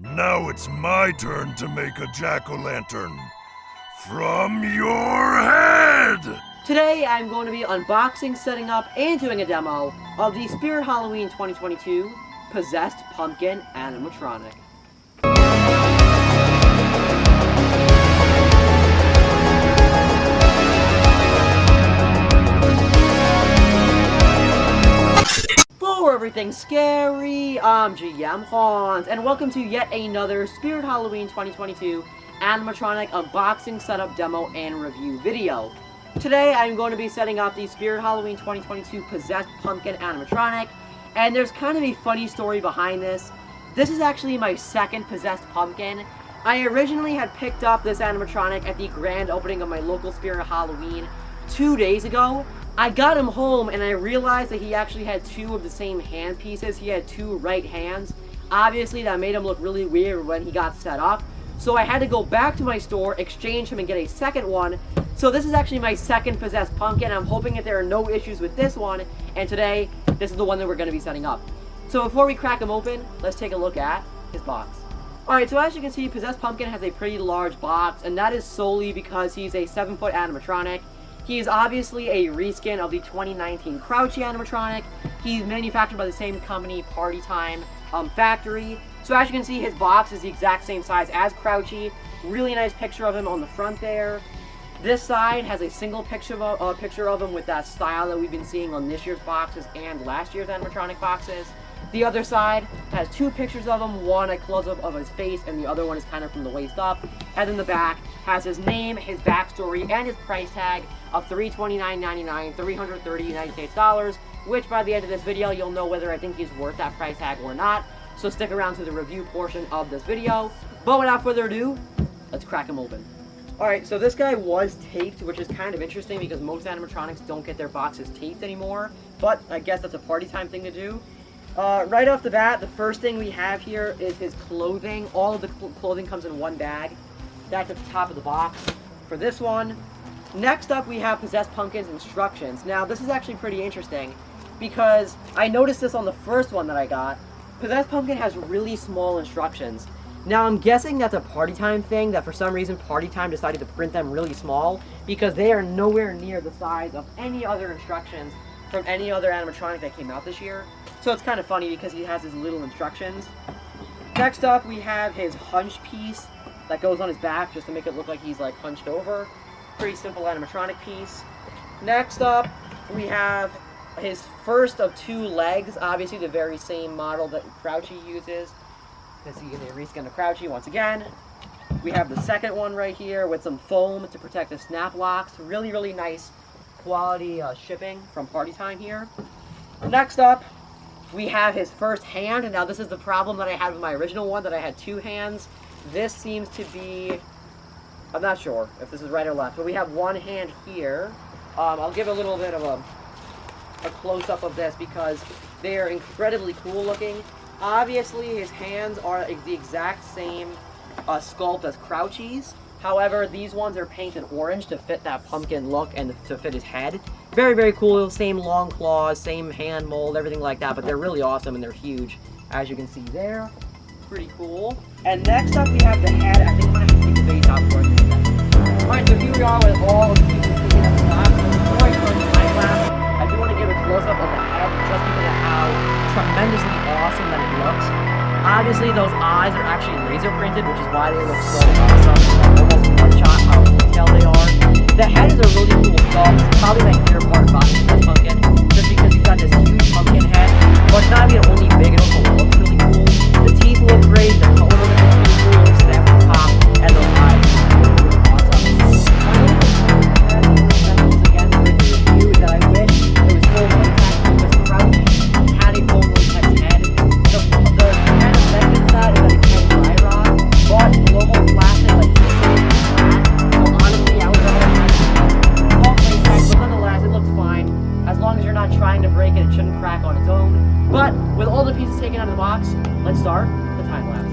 Now it's my turn to make a jack-o'-lantern. From your head! Today I'm going to be unboxing, setting up, and doing a demo of the Spirit Halloween 2022 Possessed Pumpkin Animatronic. For everything scary, I'm GMHaunts, and welcome to yet another Spirit Halloween 2022 animatronic unboxing, setup, demo, and review video. Today I'm going to be setting up the Spirit Halloween 2022 Possessed Pumpkin animatronic, and there's kind of a funny story behind this. This is actually my second Possessed Pumpkin. I originally had picked up this animatronic at the grand opening of my local Spirit Halloween 2 days ago. I got him home and I realized that he actually had two of the same hand pieces. He had two right hands. Obviously that made him look really weird when he got set up. So I had to go back to my store, exchange him, and get a second one. So this is actually my second Possessed Pumpkin. I'm hoping that there are no issues with this one. And today, this is the one that we're going to be setting up. So before we crack him open, let's take a look at his box. Alright, so as you can see, Possessed Pumpkin has a pretty large box. And that is solely because he's a 7-foot animatronic. He is obviously a reskin of the 2019 Crouchy animatronic. He's manufactured by the same company, Party Time Factory. So as you can see, his box is the exact same size as Crouchy. Really nice picture of him on the front there. This side has a single picture of him with that style that we've been seeing on this year's boxes and last year's animatronic boxes. The other side has two pictures of him, one a close-up of his face and the other one is kind of from the waist up. And then the back has his name, his backstory, and his price tag of $329.99, $330 United States dollars, which by the end of this video you'll know whether I think he's worth that price tag or not. So stick around to the review portion of this video. But without further ado, let's crack him open. Alright, so this guy was taped, which is kind of interesting because most animatronics don't get their boxes taped anymore. But I guess that's a Party Time thing to do. Right off the bat, the first thing we have here is his clothing. All of the clothing comes in one bag. That's at the top of the box for this one. Next up, we have Possessed Pumpkin's instructions. Now, this is actually pretty interesting because I noticed this on the first one that I got. Possessed Pumpkin has really small instructions. Now, I'm guessing that's a Party Time thing, that for some reason Party Time decided to print them really small because they are nowhere near the size of any other instructions from any other animatronic that came out this year. So it's kind of funny because he has his little instructions. Next up, we have his hunch piece that goes on his back just to make it look like he's like hunched over. Pretty simple animatronic piece. Next up, we have his first of two legs, obviously the very same model that Crouchy uses. As you can see, a reskin of Crouchy once again. We have the second one right here with some foam to protect the snap locks. Really, really nice quality shipping from Party Time here. Next up, we have his first hand, and now this is the problem that I had with my original one, that I had two hands. This seems to be, I'm not sure if this is right or left, but we have one hand here. I'll give a little bit of a close-up of this because they are incredibly cool looking. Obviously, his hands are the exact same sculpt as Crouchy's. However, these ones are painted orange to fit that pumpkin look and to fit his head. Very, very cool. Same long claws, same hand mold, everything like that. But they're really awesome and they're huge, as you can see there. Pretty cool. And next up, we have the head. I think I'm going to have to take the base out for it. Alright, so here we are with all of the pieces taken at the top. Before I turn the time lapse, I do want to give a close-up of the head just because of how tremendously awesome that it looks. Obviously, those eyes are actually laser printed, which is why they look so awesome. Almost one-shot how detailed they are. The head is a really cool sculpt. It's probably my favorite part about this pumpkin, just because he's got this huge pumpkin head. But it's not even only big, it also looks really cool. The teeth look great, the color looks really cool, the stamp on top, and those eyes look really awesome. Again, the review is that I wish it was full latex because Crouchy had a full latex head. The kind of negative that is that it can't dry rot, but global plastic like this is flat. So honestly, I would rather have full latex, but nonetheless, it looks fine. As long as you're not trying to break it, it shouldn't crack on its own. But with all the pieces taken out of the box, let's start the time lapse.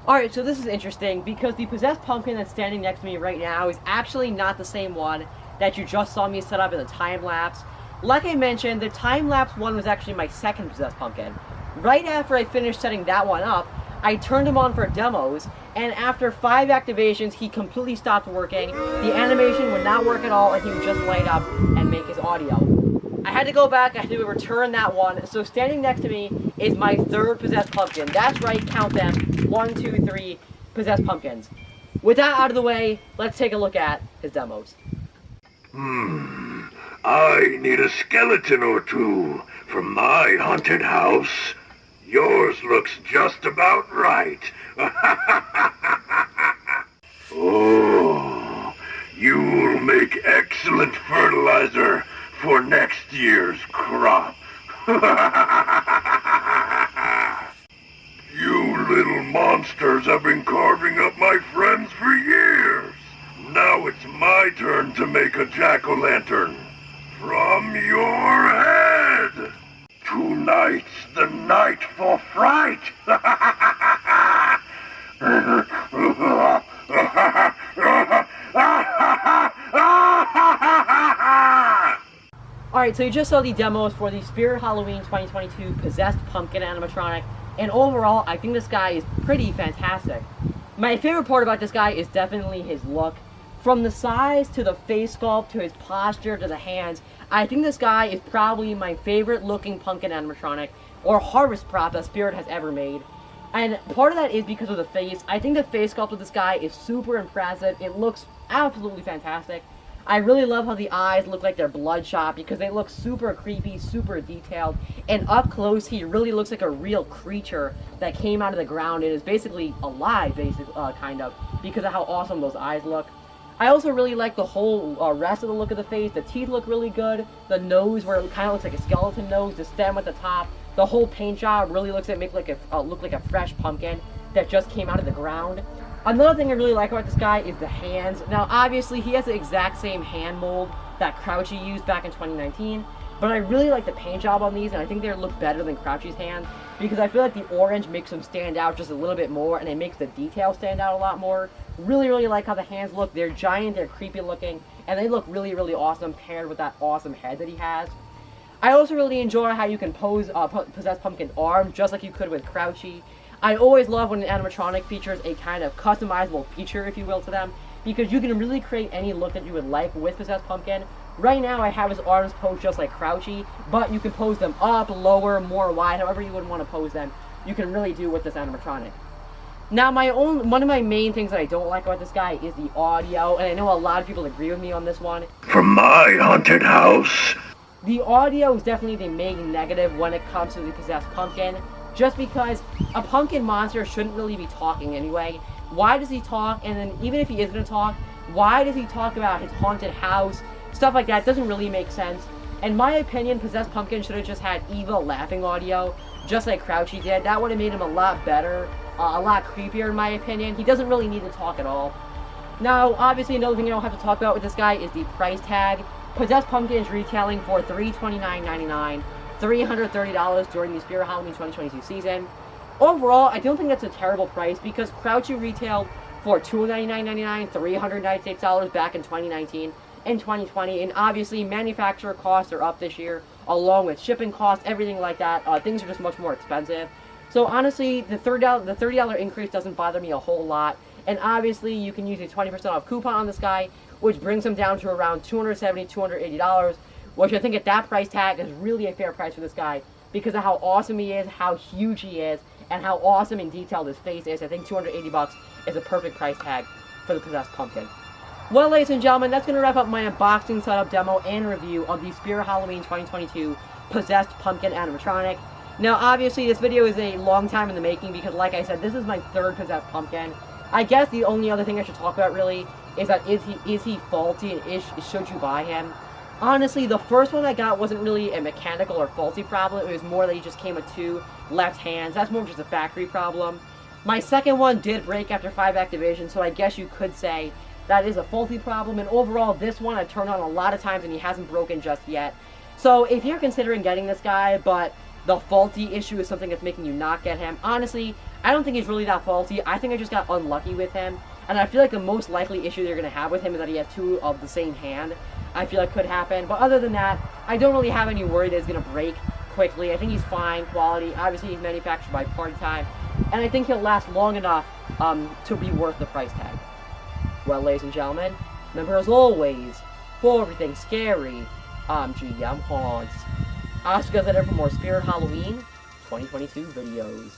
Alright, so this is interesting because the possessed pumpkin that's standing next to me right now is actually not the same one that you just saw me set up in the time-lapse. Like I mentioned, the time-lapse one was actually my second possessed pumpkin. Right after I finished setting that one up, I turned him on for demos, and after 5 activations, he completely stopped working. The animation would not work at all, and he would just light up and make his audio. I had to go back, I had to return that one, so standing next to me is my third possessed pumpkin. That's right, count them. 1, 2, 3 possessed pumpkins. With that out of the way, let's take a look at his demos. I need a skeleton or two from my haunted house. Yours looks just about right. Oh, you'll make excellent fertilizer for next year's crop. You little monsters have been carving up my friends for years. Now it's my turn to make a jack-o'-lantern from your head. Tonight's the night for fright. Alright, so you just saw the demos for the Spirit Halloween 2022 Possessed Pumpkin Animatronic, and overall, I think this guy is pretty fantastic. My favorite part about this guy is definitely his look. From the size, to the face sculpt, to his posture, to the hands, I think this guy is probably my favorite looking pumpkin animatronic, or harvest prop that Spirit has ever made. And part of that is because of the face. I think the face sculpt of this guy is super impressive. It looks absolutely fantastic. I really love how the eyes look like they're bloodshot because they look super creepy, super detailed. And up close, he really looks like a real creature that came out of the ground and is basically alive, kind of, because of how awesome those eyes look. I also really like the whole rest of the look of the face. The teeth look really good. The nose, where it kind of looks like a skeleton nose. The stem at the top. The whole paint job really looks like look like a fresh pumpkin that just came out of the ground. Another thing I really like about this guy is the hands. Now, obviously, he has the exact same hand mold that Crouchy used back in 2019, but I really like the paint job on these, and I think they look better than Crouchy's hands, because I feel like the orange makes them stand out just a little bit more, and it makes the detail stand out a lot more. Really, really like how the hands look. They're giant, they're creepy looking, and they look really, really awesome paired with that awesome head that he has. I also really enjoy how you can pose Possessed Pumpkin's arm, just like you could with Crouchy. I always love when an animatronic features a kind of customizable feature, if you will, to them, because you can really create any look that you would like with Possessed Pumpkin. Right now, I have his arms posed just like Crouchy, but you can pose them up, lower, more wide, however you would want to pose them. You can really do with this animatronic. Now, one of my main things that I don't like about this guy is the audio, and I know a lot of people agree with me on this one. From my haunted house. The audio is definitely the main negative when it comes to the Possessed Pumpkin, just because a pumpkin monster shouldn't really be talking anyway. Why does he talk? And then even if he is going to talk, why does he talk about his haunted house? Stuff like that doesn't really make sense. In my opinion, Possessed Pumpkin should have just had evil laughing audio, just like Crouchy did. That would have made him a lot better, a lot creepier in my opinion. He doesn't really need to talk at all. Now, obviously, another thing I don't have to talk about with this guy is the price tag. Possessed Pumpkin is retailing for $329.99. $330 during the Spirit Halloween 2022 season. Overall, I don't think that's a terrible price because Crouchy retailed for $299.99, $396 back in 2019 and 2020, and obviously manufacturer costs are up this year, along with shipping costs, everything like that. Things are just much more expensive. So honestly, the $30 increase doesn't bother me a whole lot, and obviously you can use a 20% off coupon on this guy, which brings him down to around $270, $280. Which I think at that price tag is really a fair price for this guy because of how awesome he is, how huge he is, and how awesome and detailed his face is. I think $280 is a perfect price tag for the Possessed Pumpkin. Well, ladies and gentlemen, that's going to wrap up my unboxing, setup, demo, and review of the Spirit Halloween 2022 Possessed Pumpkin Animatronic. Now, obviously, this video is a long time in the making because, like I said, this is my third Possessed Pumpkin. I guess the only other thing I should talk about, really, is that is he faulty and should you buy him? Honestly, the first one I got wasn't really a mechanical or faulty problem. It was more that he just came with 2 left hands. That's more just a factory problem. My second one did break after 5 activations, so I guess you could say that is a faulty problem. And overall, this one I turned on a lot of times and he hasn't broken just yet. So if you're considering getting this guy, but the faulty issue is something that's making you not get him, honestly, I don't think he's really that faulty. I think I just got unlucky with him. And I feel like the most likely issue they're going to have with him is that he has two of the same hand. I feel like could happen. But other than that, I don't really have any worry that he's going to break quickly. I think he's fine quality. Obviously, he's manufactured by Party Time. And I think he'll last long enough to be worth the price tag. Well, ladies and gentlemen, remember as always, for everything scary, I'm GMHaunts. I'll see you guys later for more Spirit Halloween 2022 videos.